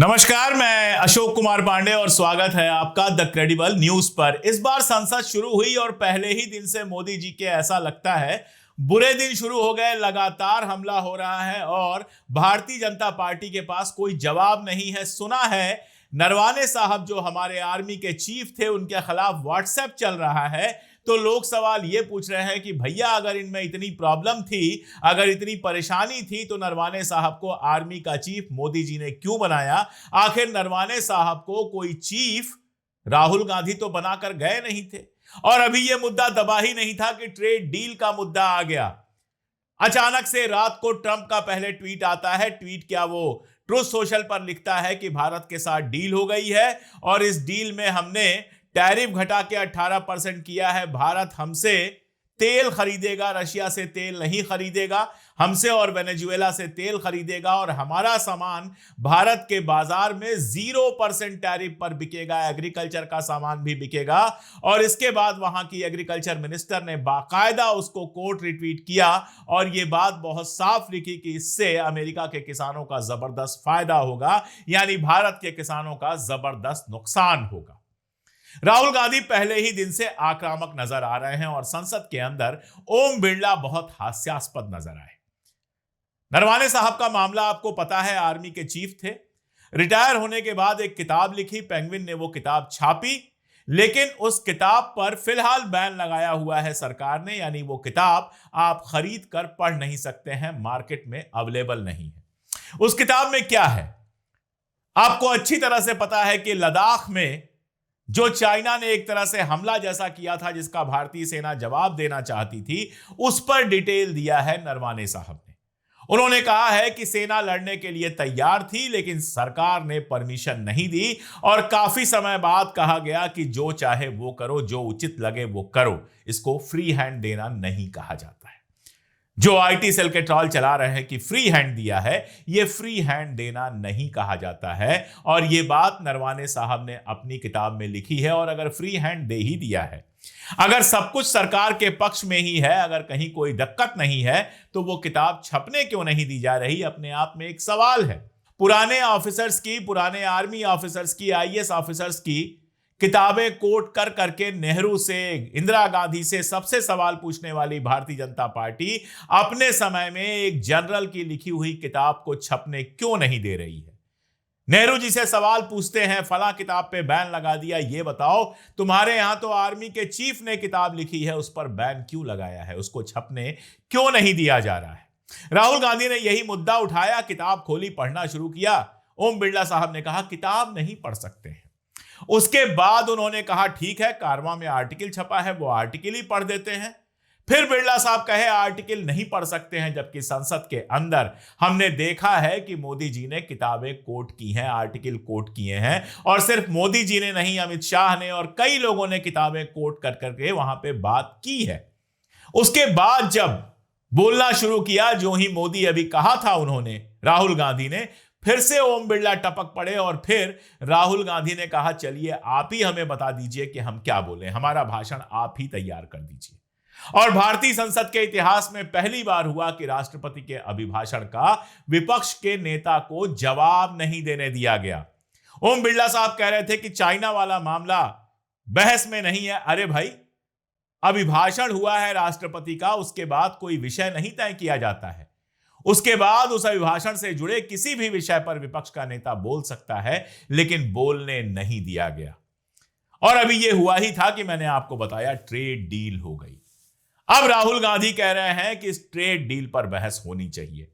नमस्कार, मैं अशोक कुमार पांडे और स्वागत है आपका द क्रेडिबल न्यूज पर। इस बार संसद शुरू हुई और पहले ही दिन से मोदी जी के ऐसा लगता है बुरे दिन शुरू हो गए। लगातार हमला हो रहा है और भारतीय जनता पार्टी के पास कोई जवाब नहीं है। सुना है नरवाने साहब जो हमारे आर्मी के चीफ थे उनके खिलाफ व्हाट्सएप चल रहा है, तो लोग सवाल ये पूछ रहे हैं कि भैया अगर इनमें इतनी प्रॉब्लम थी, अगर इतनी परेशानी थी, तो नरवाने साहब को आर्मी का चीफ मोदी जी ने क्यों बनाया? आखिर नरवाने साहब को कोई चीफ राहुल गांधी तो बनाकर गए नहीं थे। और अभी यह मुद्दा दबा ही नहीं था कि ट्रेड डील का मुद्दा आ गया। अचानक से रात को ट्रंप का पहले ट्वीट आता है। ट्वीट क्या, वो ट्रूथ सोशल पर लिखता है कि भारत के साथ डील हो गई है और इस डील में हमने टैरिफ घटा के 18% किया है। भारत हमसे तेल खरीदेगा, रशिया से तेल नहीं खरीदेगा, हमसे और वेनेजुएला से तेल खरीदेगा और हमारा सामान भारत के बाजार में 0% टैरिफ पर बिकेगा। एग्रीकल्चर का सामान भी बिकेगा। और इसके बाद वहां की एग्रीकल्चर मिनिस्टर ने बाकायदा उसको कोट रिट्वीट किया और यह बात बहुत साफ लिखी कि इससे अमेरिका के किसानों का जबरदस्त फायदा होगा, यानी भारत के किसानों का जबरदस्त नुकसान होगा। राहुल गांधी पहले ही दिन से आक्रामक नजर आ रहे हैं और संसद के अंदर ओम बिरला बहुत हास्यास्पद नजर आए। नरवाने साहब का मामला आपको पता है, आर्मी के चीफ थे। रिटायर होने के बाद एक किताब लिखी, पेंगुइन ने वो किताब छापी, लेकिन उस किताब पर फिलहाल बैन लगाया हुआ है सरकार ने, यानी वो किताब आप खरीद कर पढ़ नहीं सकते हैं, मार्केट में अवेलेबल नहीं है। उस किताब में क्या है आपको अच्छी तरह से पता है कि लद्दाख में जो चाइना ने एक तरह से हमला जैसा किया था, जिसका भारतीय सेना जवाब देना चाहती थी, उस पर डिटेल दिया है नरवाने साहब ने। उन्होंने कहा है कि सेना लड़ने के लिए तैयार थी, लेकिन सरकार ने परमिशन नहीं दी और काफी समय बाद कहा गया कि जो चाहे वो करो, जो उचित लगे वो करो। इसको फ्री हैंड देना नहीं कहा जाता है। जो आईटी सेल के ट्रॉल चला रहे हैं कि फ्री हैंड दिया है, यह फ्री हैंड देना नहीं कहा जाता है। और यह बात नरवाने साहब ने अपनी किताब में लिखी है। और अगर फ्री हैंड दे ही दिया है, अगर सब कुछ सरकार के पक्ष में ही है, अगर कहीं कोई दिक्कत नहीं है, तो वो किताब छपने क्यों नहीं दी जा रही? अपने आप में एक सवाल है। पुराने ऑफिसर्स की, पुराने आर्मी ऑफिसर्स की, आईएएस ऑफिसर्स की किताबें कोट कर करके नेहरू से, इंदिरा गांधी से सबसे सवाल पूछने वाली भारतीय जनता पार्टी अपने समय में एक जनरल की लिखी हुई किताब को छपने क्यों नहीं दे रही है? नेहरू जी से सवाल पूछते हैं, फला किताब पे बैन लगा दिया, ये बताओ तुम्हारे यहां तो आर्मी के चीफ ने किताब लिखी है, उस पर बैन क्यों लगाया है? उसको छपने क्यों नहीं दिया जा रहा है? राहुल गांधी ने यही मुद्दा उठाया, किताब खोली, पढ़ना शुरू किया। ओम बिरला साहब ने कहा किताब नहीं पढ़ सकते हैं। उसके बाद उन्होंने कहा ठीक है, कारवां में आर्टिकल छपा है, वो आर्टिकल ही पढ़ देते हैं। फिर बिरला साहब कहे आर्टिकल नहीं पढ़ सकते हैं, जबकि संसद के अंदर हमने देखा है कि मोदी जी ने किताबें कोट की हैं, आर्टिकल कोट किए हैं। और सिर्फ मोदी जी ने नहीं, अमित शाह ने और कई लोगों ने किताबें कोट कर करके वहां पे बात की है। उसके बाद जब बोलना शुरू किया, जो ही मोदी अभी कहा था उन्होंने, राहुल गांधी ने, फिर से ओम बिरला टपक पड़े और फिर राहुल गांधी ने कहा चलिए आप ही हमें बता दीजिए कि हम क्या बोले, हमारा भाषण आप ही तैयार कर दीजिए। और भारतीय संसद के इतिहास में पहली बार हुआ कि राष्ट्रपति के अभिभाषण का विपक्ष के नेता को जवाब नहीं देने दिया गया। ओम बिरला साहब कह रहे थे कि चाइना वाला मामला बहस में नहीं है। अरे भाई, अभिभाषण हुआ है राष्ट्रपति का, उसके बाद कोई विषय नहीं तय किया जाता है। उसके बाद उस अभिभाषण से जुड़े किसी भी विषय पर विपक्ष का नेता बोल सकता है, लेकिन बोलने नहीं दिया गया। और अभी यह हुआ ही था कि मैंने आपको बताया ट्रेड डील हो गई। अब राहुल गांधी कह रहे हैं कि इस ट्रेड डील पर बहस होनी चाहिए।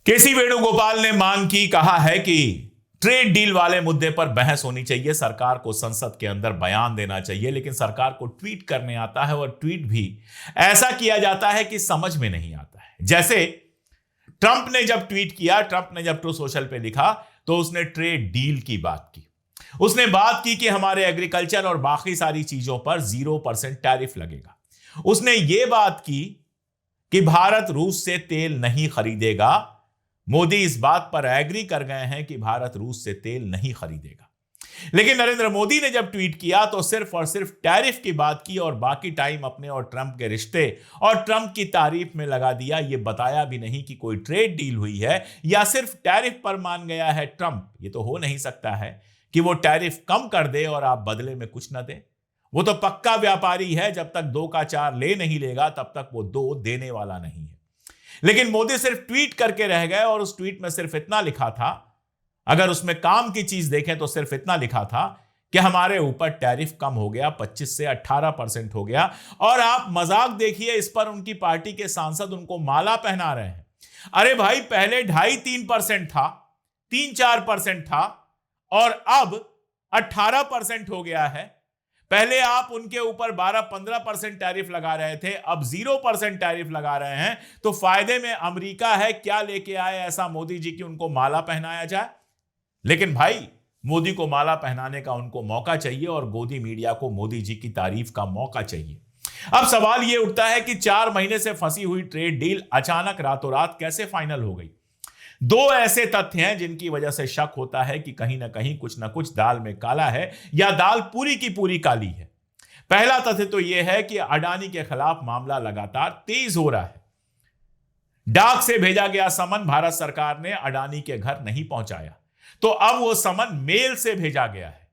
केसी वेणुगोपाल ने मांग की, कहा है कि ट्रेड डील वाले मुद्दे पर बहस होनी चाहिए, सरकार को संसद के अंदर बयान देना चाहिए। लेकिन सरकार को ट्वीट करने आता है और ट्वीट भी ऐसा किया जाता है कि समझ में नहीं आता है। जैसे ट्रंप ने जब ट्वीट किया, ट्रंप ने जब ट्रू सोशल पे लिखा, तो उसने ट्रेड डील की बात की। उसने बात की कि हमारे एग्रीकल्चर और बाकी सारी चीजों पर 0% टैरिफ लगेगा। उसने यह बात की कि भारत रूस से तेल नहीं खरीदेगा। मोदी इस बात पर एग्री कर गए हैं कि भारत रूस से तेल नहीं खरीदेगा। लेकिन नरेंद्र मोदी ने जब ट्वीट किया तो सिर्फ और सिर्फ टैरिफ की बात की और बाकी टाइम अपने और ट्रंप के रिश्ते और ट्रंप की तारीफ में लगा दिया। यह बताया भी नहीं कि कोई ट्रेड डील हुई है या सिर्फ टैरिफ पर मान गया है ट्रंप। यह तो हो नहीं सकता है कि वो टैरिफ कम कर दे और आप बदले में कुछ ना दें। वो तो पक्का व्यापारी है, जब तक 2 का 4 ले नहीं लेगा तब तक वो 2 देने वाला नहीं है। लेकिन मोदी सिर्फ ट्वीट करके रह गए और उस ट्वीट में सिर्फ इतना लिखा था, अगर उसमें काम की चीज देखें तो सिर्फ इतना लिखा था कि हमारे ऊपर टैरिफ कम हो गया, 25 से 18% हो गया। और आप मजाक देखिए, इस पर उनकी पार्टी के सांसद उनको माला पहना रहे हैं। अरे भाई, पहले 2.5-3% था, 3-4% था और अब 18% हो गया है। पहले आप उनके ऊपर 12-15% टैरिफ लगा रहे थे, अब 0% टैरिफ लगा रहे हैं। तो फायदे में अमेरिका है, क्या लेके आए ऐसा मोदी जी की उनको माला पहनाया जाए। लेकिन भाई, मोदी को माला पहनाने का उनको मौका चाहिए और गोदी मीडिया को मोदी जी की तारीफ का मौका चाहिए। अब सवाल यह उठता है कि 4 महीने से फंसी हुई ट्रेड डील अचानक रातों रात कैसे फाइनल हो गई। 2 ऐसे तथ्य हैं जिनकी वजह से शक होता है कि कहीं ना कहीं कुछ ना कुछ दाल में काला है या दाल पूरी की पूरी काली है। पहला तथ्य तो यह है कि अडानी के खिलाफ मामला लगातार तेज हो रहा है। डाक से भेजा गया समन भारत सरकार ने अडानी के घर नहीं पहुंचाया, तो अब वो समन मेल से भेजा गया है।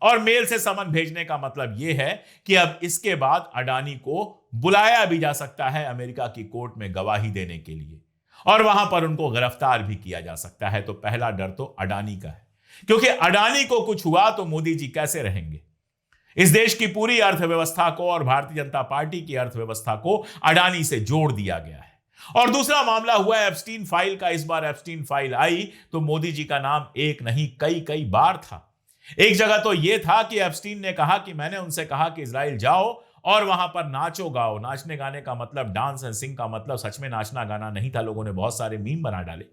और मेल से समन भेजने का मतलब यह है कि अब इसके बाद अडानी को बुलाया भी जा सकता है अमेरिका की कोर्ट में गवाही देने के लिए, और वहां पर उनको गिरफ्तार भी किया जा सकता है। तो पहला डर तो अडानी का है, क्योंकि अडानी को कुछ हुआ तो मोदी जी कैसे रहेंगे। इस देश की पूरी अर्थव्यवस्था को और भारतीय जनता पार्टी की अर्थव्यवस्था को अडानी से जोड़ दिया गया है। और दूसरा मामला हुआ एप्स्टीन फाइल का। इस बार एप्स्टीन फाइल आई तो मोदी जी का नाम एक नहीं कई बार था। एक जगह तो यह था कि एप्स्टीन ने कहा कि मैंने उनसे कहा कि इजराइल जाओ और वहां पर नाचो गाओ। नाचने गाने का मतलब, डांस एंड सिंग का मतलब सच में नाचना गाना नहीं था। लोगों ने बहुत सारे मीम बना डाले।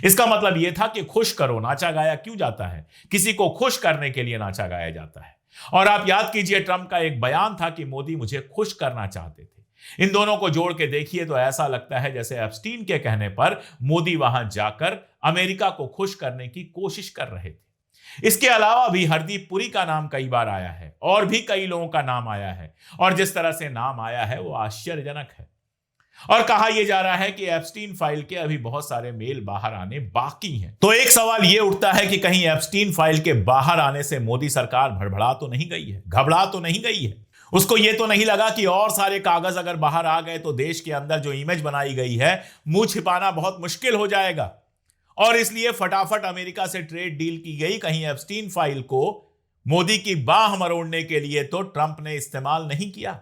इसका मतलब यह था कि खुश करो। नाचा गाया क्यों जाता है? किसी को खुश करने के लिए नाचा गाया जाता है। और आप याद कीजिए, ट्रंप का एक बयान था कि मोदी मुझे खुश करना चाहते थे। इन दोनों को जोड़ के देखिए तो ऐसा लगता है जैसे एप्स्टीन के कहने पर मोदी वहां जाकर अमेरिका को खुश करने की कोशिश कर रहे थे। इसके अलावा भी हरदीप पुरी का नाम कई बार आया है और भी कई लोगों का नाम आया है, और जिस तरह से नाम आया है वो आश्चर्यजनक है। और कहा यह जा रहा है कि एप्स्टीन फाइल के अभी बहुत सारे मेल बाहर आने बाकी हैं। तो एक सवाल यह उठता है कि कहीं एप्स्टीन फाइल के बाहर आने से मोदी सरकार भड़बड़ा तो नहीं गई है, घबरा तो नहीं गई है? उसको यह तो नहीं लगा कि और सारे कागज अगर बाहर आ गए तो देश के अंदर जो इमेज बनाई गई है मुंह छिपाना बहुत मुश्किल हो जाएगा, और इसलिए फटाफट अमेरिका से ट्रेड डील की गई। कहीं एप्स्टीन फाइल को मोदी की बाह मरोड़ने के लिए तो ट्रंप ने इस्तेमाल नहीं किया।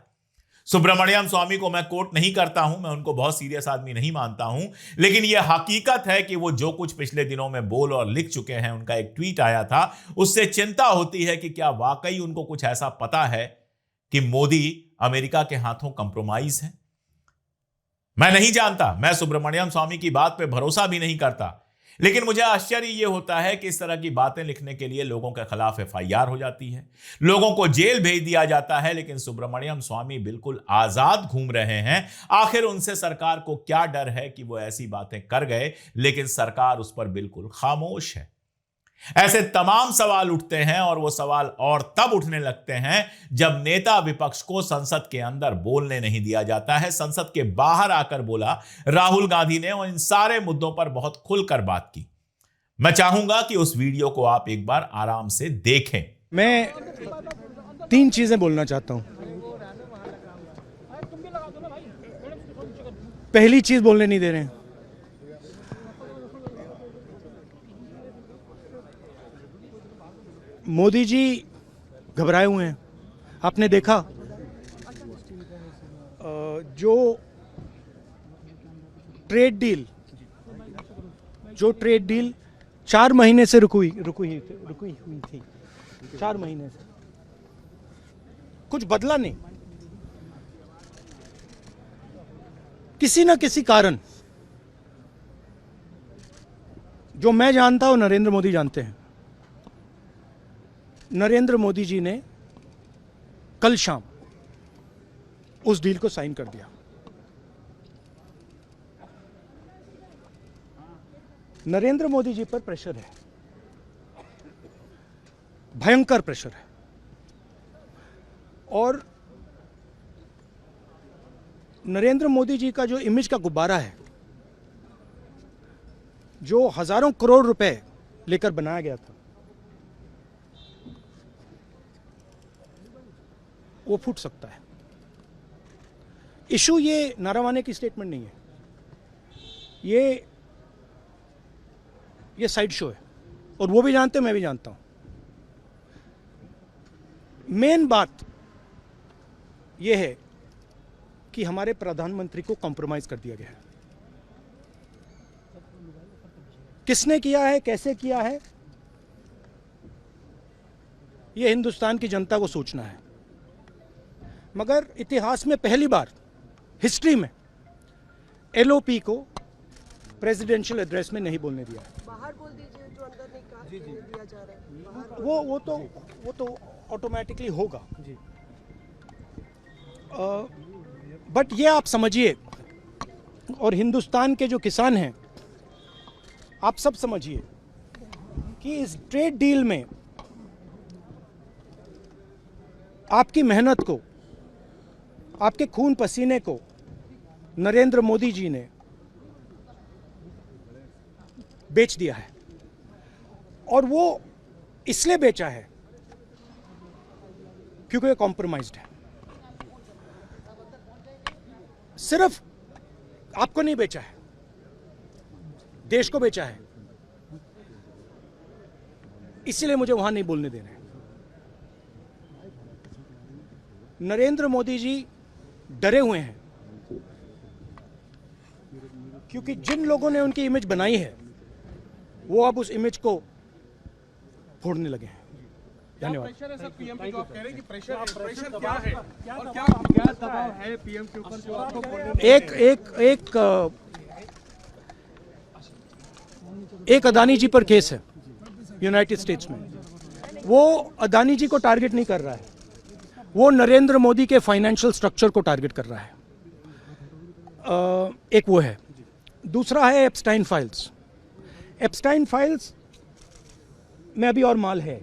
सुब्रमण्यम स्वामी को मैं कोट नहीं करता हूं, मैं उनको बहुत सीरियस आदमी नहीं मानता हूं, लेकिन यह हकीकत है कि वो जो कुछ पिछले दिनों में बोल और लिख चुके हैं, उनका एक ट्वीट आया था, उससे चिंता होती है कि क्या वाकई उनको कुछ ऐसा पता है कि मोदी अमेरिका के हाथों कंप्रोमाइज है। मैं नहीं जानता, मैं सुब्रमण्यम स्वामी की बात पे भरोसा भी नहीं करता, लेकिन मुझे आश्चर्य यह होता है कि इस तरह की बातें लिखने के लिए लोगों के खिलाफ एफआईआर हो जाती है, लोगों को जेल भेज दिया जाता है, लेकिन सुब्रमण्यम स्वामी बिल्कुल आजाद घूम रहे हैं। आखिर उनसे सरकार को क्या डर है कि वो ऐसी बातें कर गए, लेकिन सरकार उस पर बिल्कुल खामोश है। ऐसे तमाम सवाल उठते हैं, और वो सवाल और तब उठने लगते हैं जब नेता विपक्ष को संसद के अंदर बोलने नहीं दिया जाता है। संसद के बाहर आकर बोला राहुल गांधी ने, और इन सारे मुद्दों पर बहुत खुलकर बात की। मैं चाहूंगा कि उस वीडियो को आप एक बार आराम से देखें। मैं 3 चीजें बोलना चाहता हूं। पहली चीज बोलने नहीं दे रहे हैं। मोदी जी घबराए हुए हैं। आपने देखा जो ट्रेड डील 4 महीने से रुकी हुई थी 4 महीने से कुछ बदला नहीं। किसी ना किसी कारण, जो मैं जानता हूं नरेंद्र मोदी जानते हैं, नरेंद्र मोदी जी ने कल शाम उस डील को साइन कर दिया। नरेंद्र मोदी जी पर प्रेशर है। भयंकर प्रेशर है। और नरेंद्र मोदी जी का जो इमेज का गुब्बारा है, जो हजारों करोड़ रुपए लेकर बनाया गया था, वो फूट सकता है। इशू ये नारावाने की स्टेटमेंट नहीं है, ये साइड शो है, और वो भी जानते हैं, मैं भी जानता हूं। मेन बात ये है कि हमारे प्रधानमंत्री को कॉम्प्रोमाइज कर दिया गया है। किसने किया है, कैसे किया है, ये हिंदुस्तान की जनता को सोचना है। मगर इतिहास में पहली बार हिस्ट्री में एलओपी को प्रेसिडेंशियल एड्रेस में नहीं बोलने दिया है। बाहर बोल दीजिए, जो अंदर नहीं कहा दिया जा रहा है बाहर। वो तो ऑटोमेटिकली होगा जी। बट ये आप समझिए, और हिंदुस्तान के जो किसान हैं, आप सब समझिए कि इस ट्रेड डील में आपकी मेहनत को, आपके खून पसीने को नरेंद्र मोदी जी ने बेच दिया है। और वो इसलिए बेचा है क्योंकि ये कॉम्प्रोमाइज्ड है। सिर्फ आपको नहीं बेचा है, देश को बेचा है। इसीलिए मुझे वहां नहीं बोलने देना है। नरेंद्र मोदी जी डरे हुए हैं, क्योंकि जिन लोगों ने उनकी इमेज बनाई है, वो अब उस इमेज को फोड़ने लगे हैं। धन्यवाद। प्रेशर है सर पीएम पे, जो आप कह रहे हैं कि प्रेशर क्या है और क्या दबाव है पीएम के ऊपर जो आपको एक अदानी जी पर केस है यूनाइटेड स्टेट्स में। वो अदानी जी को टारगेट नहीं कर रहा है, वो नरेंद्र मोदी के फाइनेंशियल स्ट्रक्चर को टारगेट कर रहा है। एक वो है। दूसरा है एप्स्टाइन फाइल्स। एप्स्टाइन फाइल्स में अभी और माल है,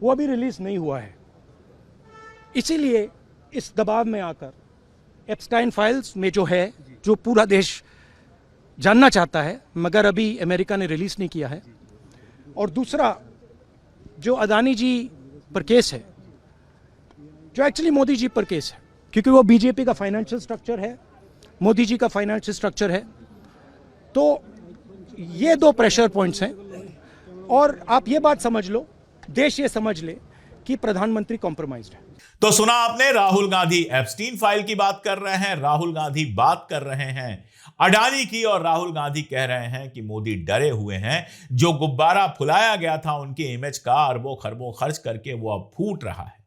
वो अभी रिलीज नहीं हुआ है। इसीलिए इस दबाव में आकर एप्स्टाइन फाइल्स में जो है, जो पूरा देश जानना चाहता है, मगर अभी अमेरिका ने रिलीज नहीं किया है। और दूसरा जो अदानी जी पर केस है, जो एक्चुअली मोदी जी पर केस है, क्योंकि वो बीजेपी का फाइनेंशियल स्ट्रक्चर है, मोदी जी का फाइनेंशियल स्ट्रक्चर है। तो ये दो प्रेशर पॉइंट्स हैं। और आप ये बात समझ लो, देश ये समझ ले कि प्रधानमंत्री कॉम्प्रोमाइज्ड है। तो सुना आपने, राहुल गांधी एप्स्टीन फाइल की बात कर रहे हैं, राहुल गांधी बात कर रहे हैं अडानी की, और राहुल गांधी कह रहे हैं कि मोदी डरे हुए हैं। जो गुब्बारा फुलाया गया था उनकी इमेज का, अरबों खरबों खर्च करके, वो अब फूट रहा है।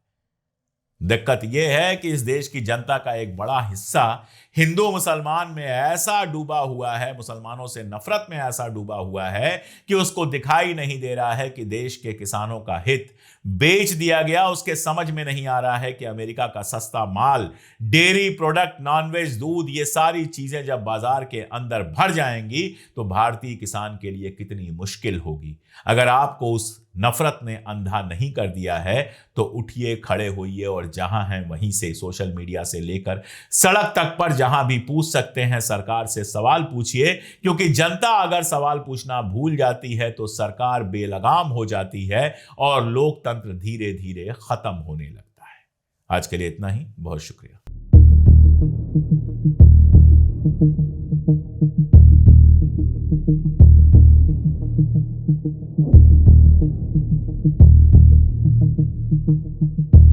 दिक्कत यह है कि इस देश की जनता का एक बड़ा हिस्सा हिंदू मुसलमान में ऐसा डूबा हुआ है, मुसलमानों से नफरत में ऐसा डूबा हुआ है कि उसको दिखाई नहीं दे रहा है कि देश के किसानों का हित बेच दिया गया। उसके समझ में नहीं आ रहा है कि अमेरिका का सस्ता माल, डेयरी प्रोडक्ट, नॉनवेज, दूध, ये सारी चीजें जब बाजार के अंदर भर जाएंगी तो भारतीय किसान के लिए कितनी मुश्किल होगी। अगर आपको उस नफरत ने अंधा नहीं कर दिया है तो उठिए, खड़े होइए, और जहां हैं वहीं से, सोशल मीडिया से लेकर सड़क तक पर जहां भी पूछ सकते हैं, सरकार से सवाल पूछिए। क्योंकि जनता अगर सवाल पूछना भूल जाती है तो सरकार बेलगाम हो जाती है और लोकतंत्र धीरे धीरे खत्म होने लगता है। आज के लिए इतना ही, बहुत शुक्रिया। Thank you.